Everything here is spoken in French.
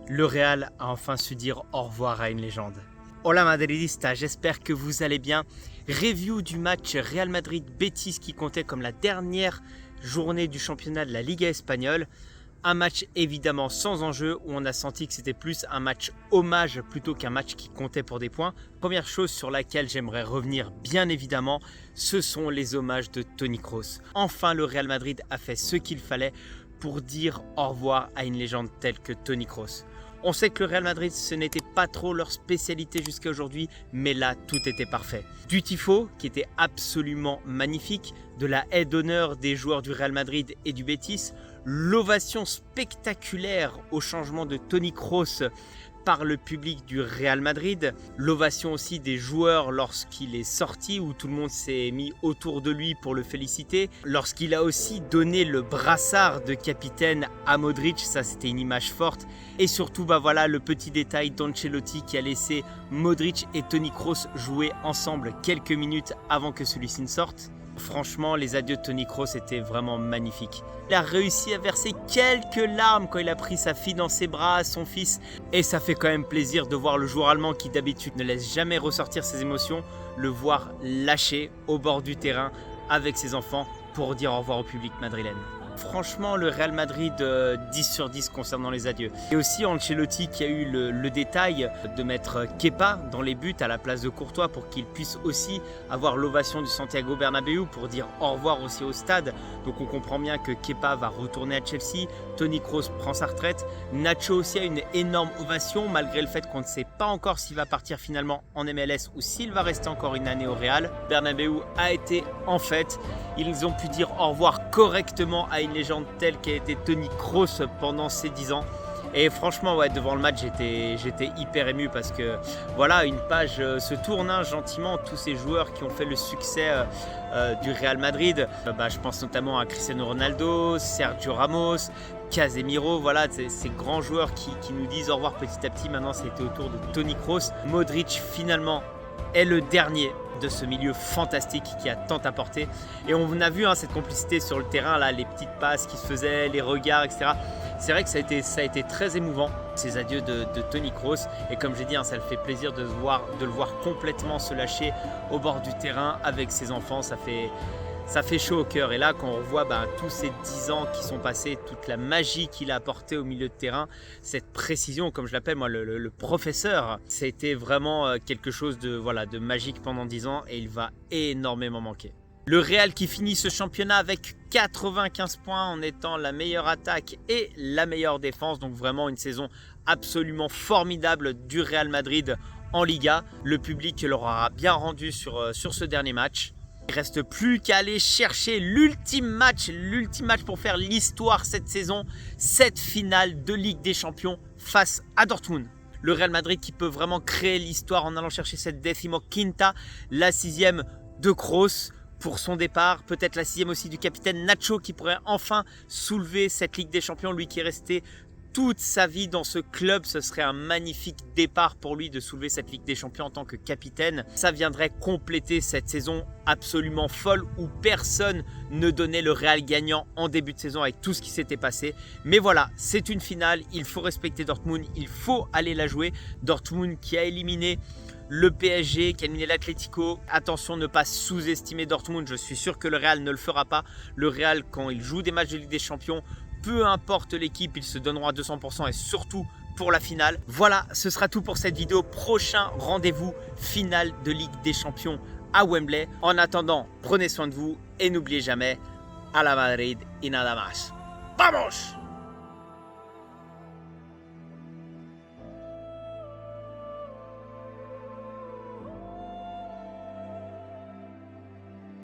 Le Real a enfin su dire au revoir à une légende. Hola Madridista, j'espère que vous allez bien. Review du match Real Madrid-Betis qui comptait comme la dernière journée du championnat de la Liga espagnole. Un match évidemment sans enjeu où on a senti que c'était plus un match hommage plutôt qu'un match qui comptait pour des points. Première chose sur laquelle j'aimerais revenir bien évidemment, ce sont les hommages de Toni Kroos. Enfin le Real Madrid a fait ce qu'il fallait pour dire au revoir à une légende telle que Toni Kroos. On sait que le Real Madrid, ce n'était pas trop leur spécialité jusqu'à aujourd'hui, mais là, tout était parfait. Du tifo, qui était absolument magnifique, de la haie d'honneur des joueurs du Real Madrid et du Betis, l'ovation spectaculaire au changement de Toni Kroos par le public du Real Madrid, l'ovation aussi des joueurs lorsqu'il est sorti où tout le monde s'est mis autour de lui pour le féliciter, lorsqu'il a aussi donné le brassard de capitaine à Modric, ça c'était une image forte, et surtout voilà le petit détail d'Ancelotti qui a laissé Modric et Toni Kroos jouer ensemble quelques minutes avant que celui-ci ne sorte. Franchement, les adieux de Toni Kroos étaient vraiment magnifiques. Il a réussi à verser quelques larmes quand il a pris sa fille dans ses bras, son fils. Et ça fait quand même plaisir de voir le joueur allemand qui d'habitude ne laisse jamais ressortir ses émotions, le voir lâcher au bord du terrain avec ses enfants pour dire au revoir au public madrilène. Franchement, le Real Madrid 10 sur 10 concernant les adieux. Et aussi Ancelotti qui a eu le détail de mettre Kepa dans les buts à la place de Courtois pour qu'il puisse aussi avoir l'ovation du Santiago Bernabéu pour dire au revoir aussi au stade. Donc on comprend bien que Kepa va retourner à Chelsea, Toni Kroos prend sa retraite, Nacho aussi a une énorme ovation malgré le fait qu'on ne sait pas encore s'il va partir finalement en MLS ou s'il va rester encore une année au Real. Bernabéu a été en fête, ils ont pu dire au revoir correctement à une légende telle qu'a été Toni Kroos pendant ces 10 ans. Et franchement, devant le match, j'étais hyper ému parce que voilà, une page se tourne gentiment. Tous ces joueurs qui ont fait le succès du Real Madrid, je pense notamment à Cristiano Ronaldo, Sergio Ramos, Casemiro, voilà, ces grands joueurs qui nous disent au revoir petit à petit. Maintenant, c'était au tour de Toni Kroos. Modric, finalement, est le dernier de ce milieu fantastique qui a tant apporté. Et on a vu cette complicité sur le terrain, là, les petites passes qui se faisaient, les regards, etc. C'est vrai que ça a été très émouvant, ces adieux de Toni Kroos. Et comme j'ai dit, ça le fait plaisir de le voir complètement se lâcher au bord du terrain avec ses enfants. Ça fait chaud au cœur. Et là, quand on revoit tous ces 10 ans qui sont passés, toute la magie qu'il a apportée au milieu de terrain, cette précision, comme je l'appelle moi, le professeur, ça a été vraiment quelque chose de magique pendant 10 ans et il va énormément manquer. Le Real qui finit ce championnat avec 95 points en étant la meilleure attaque et la meilleure défense. Donc vraiment une saison absolument formidable du Real Madrid en Liga. Le public leur aura bien rendu sur ce dernier match. Il ne reste plus qu'à aller chercher l'ultime match pour faire l'histoire cette saison, cette finale de Ligue des Champions face à Dortmund. Le Real Madrid qui peut vraiment créer l'histoire en allant chercher cette 15e, la 6e de Kroos pour son départ, peut-être la 6e aussi du capitaine Nacho qui pourrait enfin soulever cette Ligue des Champions, lui qui est resté toute sa vie dans ce club. Ce serait un magnifique départ pour lui de soulever cette Ligue des Champions en tant que capitaine. Ça viendrait compléter cette saison absolument folle où personne ne donnait le Real gagnant en début de saison avec tout ce qui s'était passé. Mais voilà, c'est une finale, il faut respecter Dortmund, il faut aller la jouer. Dortmund qui a éliminé le PSG, qui a éliminé l'Atlético. Attention, ne pas sous-estimer Dortmund, je suis sûr que le Real ne le fera pas. Le Real, quand il joue des matchs de Ligue des Champions, peu importe l'équipe, ils se donneront à 200% et surtout pour la finale. Voilà, ce sera tout pour cette vidéo. Prochain rendez-vous, finale de Ligue des Champions à Wembley. En attendant, prenez soin de vous et n'oubliez jamais, à la Madrid y nada más. ¡Vamos!